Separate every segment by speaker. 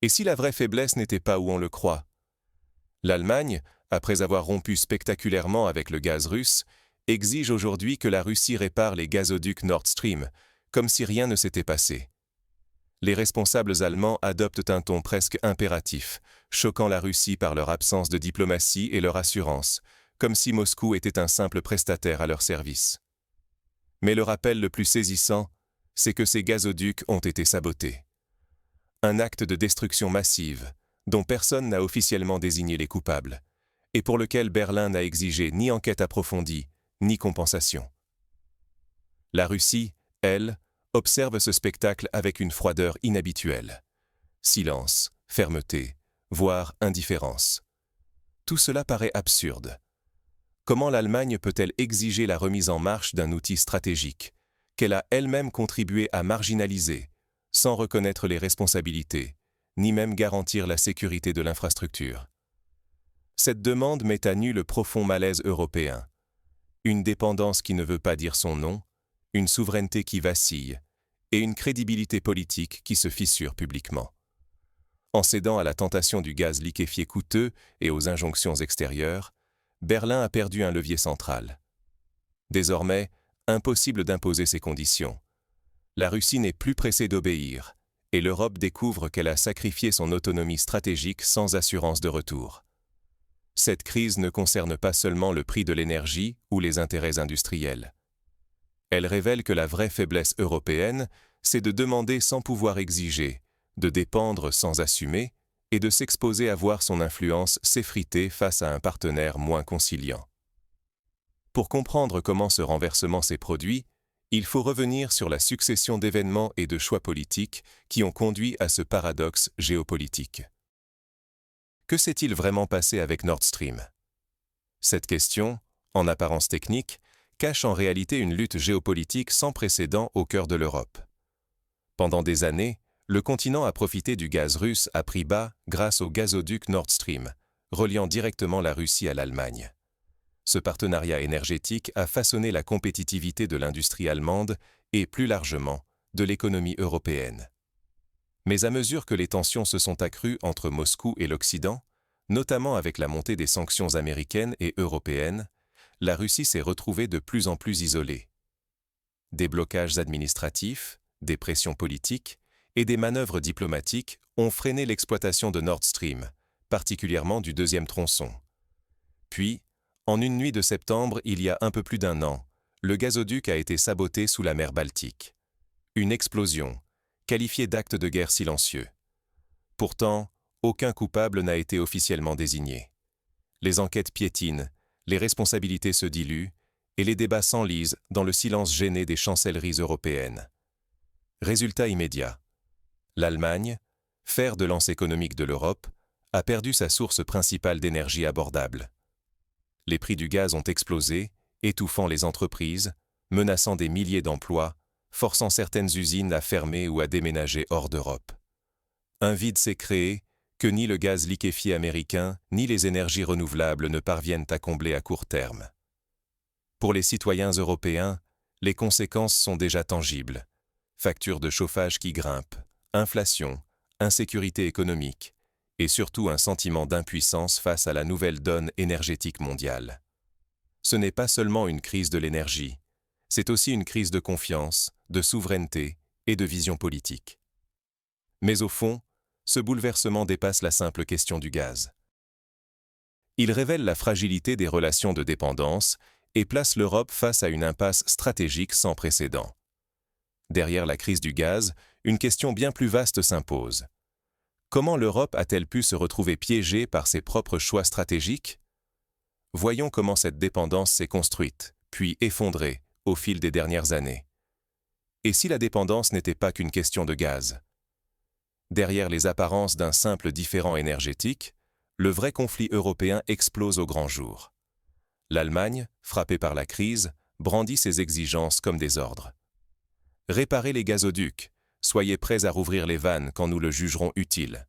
Speaker 1: Et si la vraie faiblesse n'était pas où on le croit? L'Allemagne, après avoir rompu spectaculairement avec le gaz russe, exige aujourd'hui que la Russie répare les gazoducs Nord Stream, comme si rien ne s'était passé. Les responsables allemands adoptent un ton presque impératif, choquant la Russie par leur absence de diplomatie et leur assurance, comme si Moscou était un simple prestataire à leur service. Mais le rappel le plus saisissant, c'est que ces gazoducs ont été sabotés. Un acte de destruction massive, dont personne n'a officiellement désigné les coupables, et pour lequel Berlin n'a exigé ni enquête approfondie, ni compensation. La Russie, elle, observe ce spectacle avec une froideur inhabituelle. Silence, fermeté, voire indifférence. Tout cela paraît absurde. Comment l'Allemagne peut-elle exiger la remise en marche d'un outil stratégique, qu'elle a elle-même contribué à marginaliser, sans reconnaître les responsabilités, ni même garantir la sécurité de l'infrastructure? Cette demande met à nu le profond malaise européen. Une dépendance qui ne veut pas dire son nom, une souveraineté qui vacille, et une crédibilité politique qui se fissure publiquement. En cédant à la tentation du gaz liquéfié coûteux et aux injonctions extérieures, Berlin a perdu un levier central. Désormais, impossible d'imposer ses conditions. La Russie n'est plus pressée d'obéir, et l'Europe découvre qu'elle a sacrifié son autonomie stratégique sans assurance de retour. Cette crise ne concerne pas seulement le prix de l'énergie ou les intérêts industriels. Elle révèle que la vraie faiblesse européenne, c'est de demander sans pouvoir exiger, de dépendre sans assumer, et de s'exposer à voir son influence s'effriter face à un partenaire moins conciliant. Pour comprendre comment ce renversement s'est produit, il faut revenir sur la succession d'événements et de choix politiques qui ont conduit à ce paradoxe géopolitique. Que s'est-il vraiment passé avec Nord Stream? Cette question, en apparence technique, cache en réalité une lutte géopolitique sans précédent au cœur de l'Europe. Pendant des années, le continent a profité du gaz russe à prix bas grâce au gazoduc Nord Stream, reliant directement la Russie à l'Allemagne. Ce partenariat énergétique a façonné la compétitivité de l'industrie allemande et, plus largement, de l'économie européenne. Mais à mesure que les tensions se sont accrues entre Moscou et l'Occident, notamment avec la montée des sanctions américaines et européennes, la Russie s'est retrouvée de plus en plus isolée. Des blocages administratifs, des pressions politiques et des manœuvres diplomatiques ont freiné l'exploitation de Nord Stream, particulièrement du deuxième tronçon. Puis, en une nuit de septembre, il y a un peu plus d'un an, le gazoduc a été saboté sous la mer Baltique. Une explosion, qualifiée d'acte de guerre silencieux. Pourtant, aucun coupable n'a été officiellement désigné. Les enquêtes piétinent, les responsabilités se diluent, et les débats s'enlisent dans le silence gêné des chancelleries européennes. Résultat immédiat. L'Allemagne, fer de lance économique de l'Europe, a perdu sa source principale d'énergie abordable. Les prix du gaz ont explosé, étouffant les entreprises, menaçant des milliers d'emplois, forçant certaines usines à fermer ou à déménager hors d'Europe. Un vide s'est créé que ni le gaz liquéfié américain ni les énergies renouvelables ne parviennent à combler à court terme. Pour les citoyens européens, les conséquences sont déjà tangibles. Factures de chauffage qui grimpent, inflation, insécurité économique, et surtout un sentiment d'impuissance face à la nouvelle donne énergétique mondiale. Ce n'est pas seulement une crise de l'énergie, c'est aussi une crise de confiance, de souveraineté et de vision politique. Mais au fond, ce bouleversement dépasse la simple question du gaz. Il révèle la fragilité des relations de dépendance et place l'Europe face à une impasse stratégique sans précédent. Derrière la crise du gaz, une question bien plus vaste s'impose. Comment l'Europe a-t-elle pu se retrouver piégée par ses propres choix stratégiques? Voyons comment cette dépendance s'est construite, puis effondrée, au fil des dernières années. Et si la dépendance n'était pas qu'une question de gaz? Derrière les apparences d'un simple différend énergétique, le vrai conflit européen explose au grand jour. L'Allemagne, frappée par la crise, brandit ses exigences comme des ordres. Réparez les gazoducs, soyez prêts à rouvrir les vannes quand nous le jugerons utile.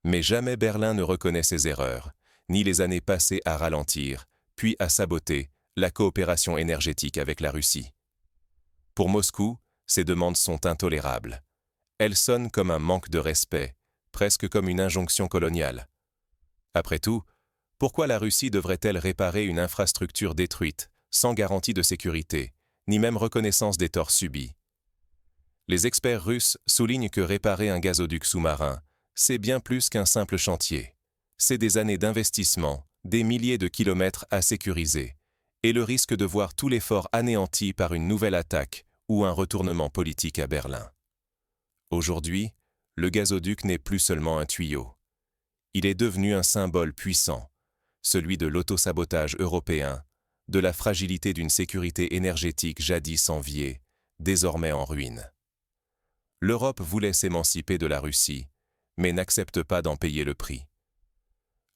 Speaker 1: Mais jamais Berlin ne reconnaît ses erreurs, ni les années passées à ralentir, puis à saboter la coopération énergétique avec la Russie. Pour Moscou, ces demandes sont intolérables. Elles sonnent comme un manque de respect, presque comme une injonction coloniale. Après tout, pourquoi la Russie devrait-elle réparer une infrastructure détruite, sans garantie de sécurité, ni même reconnaissance des torts subis? Les experts russes soulignent que réparer un gazoduc sous-marin, c'est bien plus qu'un simple chantier. C'est des années d'investissement, des milliers de kilomètres à sécuriser, et le risque de voir tout l'effort anéanti par une nouvelle attaque ou un retournement politique à Berlin. Aujourd'hui, le gazoduc n'est plus seulement un tuyau. Il est devenu un symbole puissant, celui de l'autosabotage européen, de la fragilité d'une sécurité énergétique jadis enviée, désormais en ruine. L'Europe voulait s'émanciper de la Russie, mais n'accepte pas d'en payer le prix.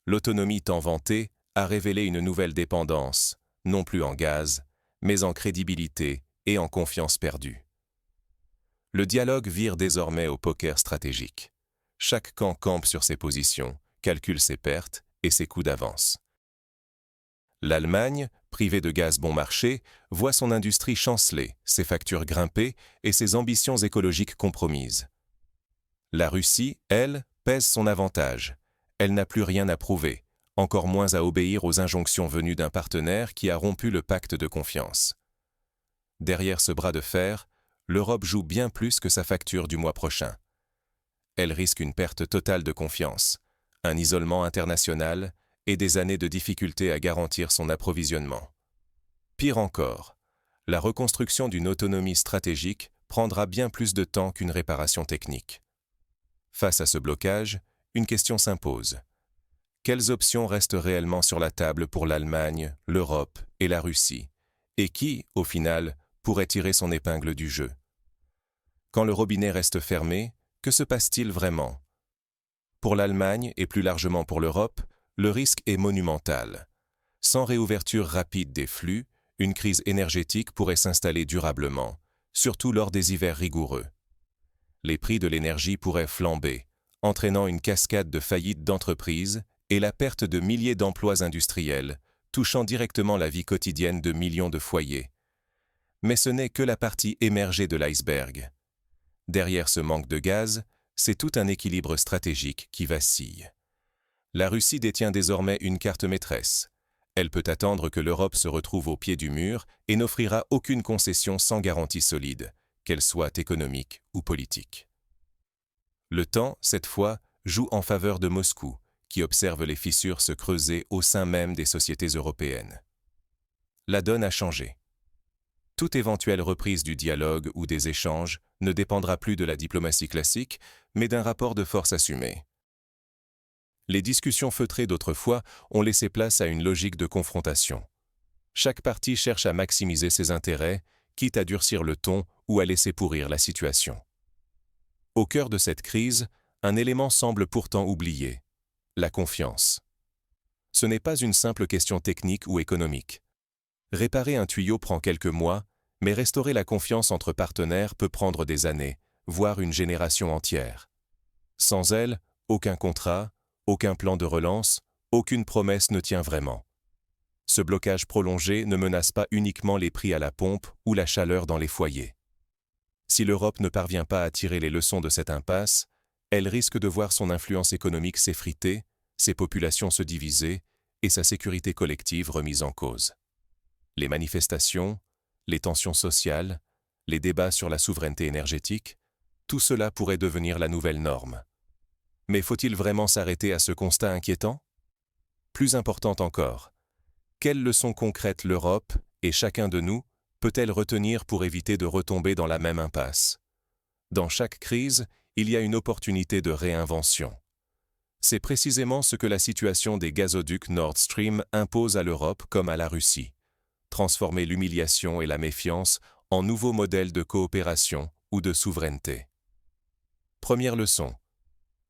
Speaker 1: L'autonomie tant vantée a révélé une nouvelle dépendance, non plus en gaz, mais en crédibilité et en confiance perdue. Le dialogue vire désormais au poker stratégique. Chaque camp campe sur ses positions, calcule ses pertes et ses coûts d'avance. L'Allemagne, privée de gaz bon marché, voit son industrie chanceler, ses factures grimper et ses ambitions écologiques compromises. La Russie, elle, pèse son avantage. Elle n'a plus rien à prouver, encore moins à obéir aux injonctions venues d'un partenaire qui a rompu le pacte de confiance. Derrière ce bras de fer, l'Europe joue bien plus que sa facture du mois prochain. Elle risque une perte totale de confiance, un isolement international et des années de difficulté à garantir son approvisionnement. Pire encore, la reconstruction d'une autonomie stratégique prendra bien plus de temps qu'une réparation technique. Face à ce blocage, une question s'impose. Quelles options restent réellement sur la table pour l'Allemagne, l'Europe et la Russie? Et qui, au final, pourrait tirer son épingle du jeu? Quand le robinet reste fermé, que se passe-t-il vraiment? Pour l'Allemagne et plus largement pour l'Europe, le risque est monumental. Sans réouverture rapide des flux, une crise énergétique pourrait s'installer durablement, surtout lors des hivers rigoureux. Les prix de l'énergie pourraient flamber, entraînant une cascade de faillites d'entreprises et la perte de milliers d'emplois industriels, touchant directement la vie quotidienne de millions de foyers. Mais ce n'est que la partie émergée de l'iceberg. Derrière ce manque de gaz, c'est tout un équilibre stratégique qui vacille. La Russie détient désormais une carte maîtresse. Elle peut attendre que l'Europe se retrouve au pied du mur et n'offrira aucune concession sans garantie solide, qu'elle soit économique ou politique. Le temps, cette fois, joue en faveur de Moscou, qui observe les fissures se creuser au sein même des sociétés européennes. La donne a changé. Toute éventuelle reprise du dialogue ou des échanges ne dépendra plus de la diplomatie classique, mais d'un rapport de force assumé. Les discussions feutrées d'autrefois ont laissé place à une logique de confrontation. Chaque partie cherche à maximiser ses intérêts, quitte à durcir le ton ou à laisser pourrir la situation. Au cœur de cette crise, un élément semble pourtant oublié: la confiance. Ce n'est pas une simple question technique ou économique. Réparer un tuyau prend quelques mois, mais restaurer la confiance entre partenaires peut prendre des années, voire une génération entière. Sans elle, aucun contrat, aucun plan de relance, aucune promesse ne tient vraiment. Ce blocage prolongé ne menace pas uniquement les prix à la pompe ou la chaleur dans les foyers. Si l'Europe ne parvient pas à tirer les leçons de cette impasse, elle risque de voir son influence économique s'effriter, ses populations se diviser et sa sécurité collective remise en cause. Les manifestations, les tensions sociales, les débats sur la souveraineté énergétique, tout cela pourrait devenir la nouvelle norme. Mais faut-il vraiment s'arrêter à ce constat inquiétant? Plus important encore, quelles leçons concrètes l'Europe, et chacun de nous, peut-elle retenir pour éviter de retomber dans la même impasse? Dans chaque crise, il y a une opportunité de réinvention. C'est précisément ce que la situation des gazoducs Nord Stream impose à l'Europe comme à la Russie: transformer l'humiliation et la méfiance en nouveaux modèles de coopération ou de souveraineté. Première leçon: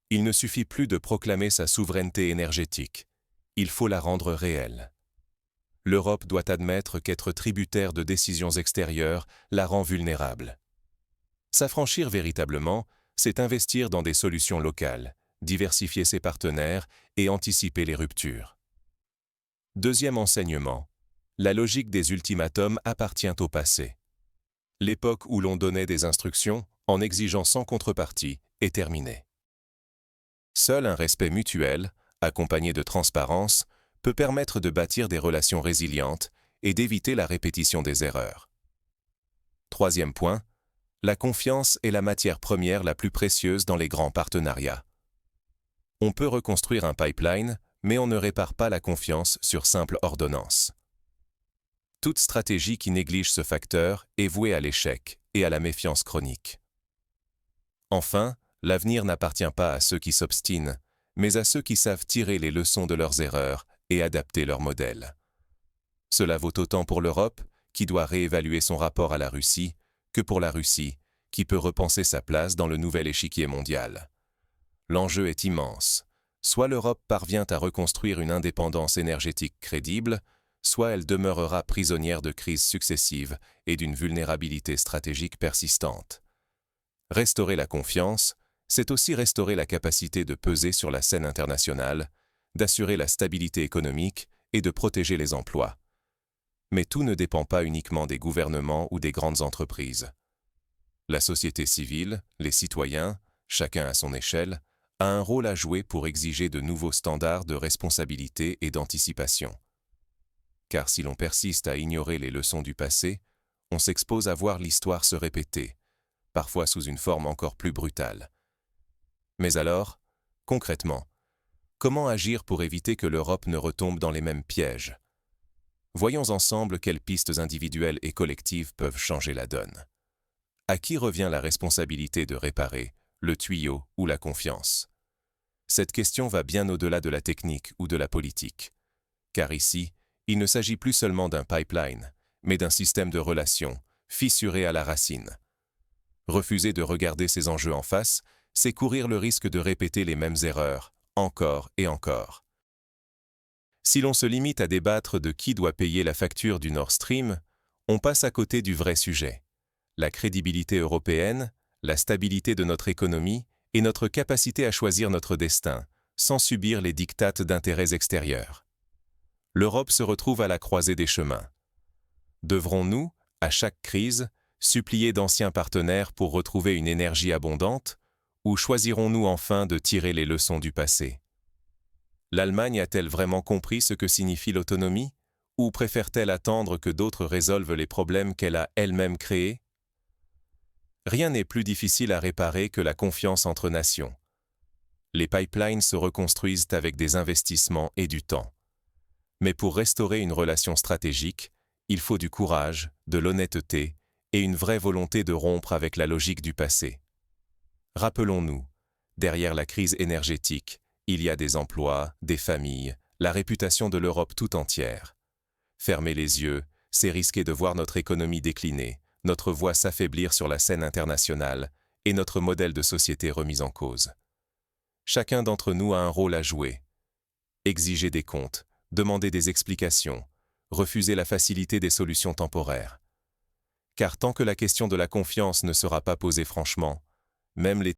Speaker 1: il ne suffit plus de proclamer sa souveraineté énergétique, il faut la rendre réelle. L'Europe doit admettre qu'être tributaire de décisions extérieures la rend vulnérable. S'affranchir véritablement, c'est investir dans des solutions locales, diversifier ses partenaires et anticiper les ruptures. Deuxième enseignement: la logique des ultimatums appartient au passé. L'époque où l'on donnait des instructions en exigeant sans contrepartie est terminée. Seul un respect mutuel, accompagné de transparence, peut permettre de bâtir des relations résilientes et d'éviter la répétition des erreurs. Troisième point, la confiance est la matière première la plus précieuse dans les grands partenariats. On peut reconstruire un pipeline, mais on ne répare pas la confiance sur simple ordonnance. Toute stratégie qui néglige ce facteur est vouée à l'échec et à la méfiance chronique. Enfin, l'avenir n'appartient pas à ceux qui s'obstinent, mais à ceux qui savent tirer les leçons de leurs erreurs et adapter leur modèle. Cela vaut autant pour l'Europe, qui doit réévaluer son rapport à la Russie, que pour la Russie, qui peut repenser sa place dans le nouvel échiquier mondial. L'enjeu est immense. Soit l'Europe parvient à reconstruire une indépendance énergétique crédible, soit elle demeurera prisonnière de crises successives et d'une vulnérabilité stratégique persistante. Restaurer la confiance, c'est aussi restaurer la capacité de peser sur la scène internationale, d'assurer la stabilité économique et de protéger les emplois. Mais tout ne dépend pas uniquement des gouvernements ou des grandes entreprises. La société civile, les citoyens, chacun à son échelle, a un rôle à jouer pour exiger de nouveaux standards de responsabilité et d'anticipation. Car si l'on persiste à ignorer les leçons du passé, on s'expose à voir l'histoire se répéter, parfois sous une forme encore plus brutale. Mais alors, concrètement, comment agir pour éviter que l'Europe ne retombe dans les mêmes pièges ? Voyons ensemble quelles pistes individuelles et collectives peuvent changer la donne. À qui revient la responsabilité de réparer le tuyau ou la confiance ? Cette question va bien au-delà de la technique ou de la politique. Car ici, il ne s'agit plus seulement d'un pipeline, mais d'un système de relations, fissuré à la racine. Refuser de regarder ces enjeux en face, c'est courir le risque de répéter les mêmes erreurs, encore et encore. Si l'on se limite à débattre de qui doit payer la facture du Nord Stream, on passe à côté du vrai sujet. La crédibilité européenne, la stabilité de notre économie et notre capacité à choisir notre destin, sans subir les diktats d'intérêts extérieurs. L'Europe se retrouve à la croisée des chemins. Devrons-nous, à chaque crise, supplier d'anciens partenaires pour retrouver une énergie abondante, ou choisirons-nous enfin de tirer les leçons du passé ? L'Allemagne a-t-elle vraiment compris ce que signifie l'autonomie, ou préfère-t-elle attendre que d'autres résolvent les problèmes qu'elle a elle-même créés ? Rien n'est plus difficile à réparer que la confiance entre nations. Les pipelines se reconstruisent avec des investissements et du temps. Mais pour restaurer une relation stratégique, il faut du courage, de l'honnêteté et une vraie volonté de rompre avec la logique du passé. Rappelons-nous, derrière la crise énergétique, il y a des emplois, des familles, la réputation de l'Europe tout entière. Fermer les yeux, c'est risquer de voir notre économie décliner, notre voix s'affaiblir sur la scène internationale et notre modèle de société remis en cause. Chacun d'entre nous a un rôle à jouer. Exiger des comptes, demander des explications, refuser la facilité des solutions temporaires. Car tant que la question de la confiance ne sera pas posée franchement, même les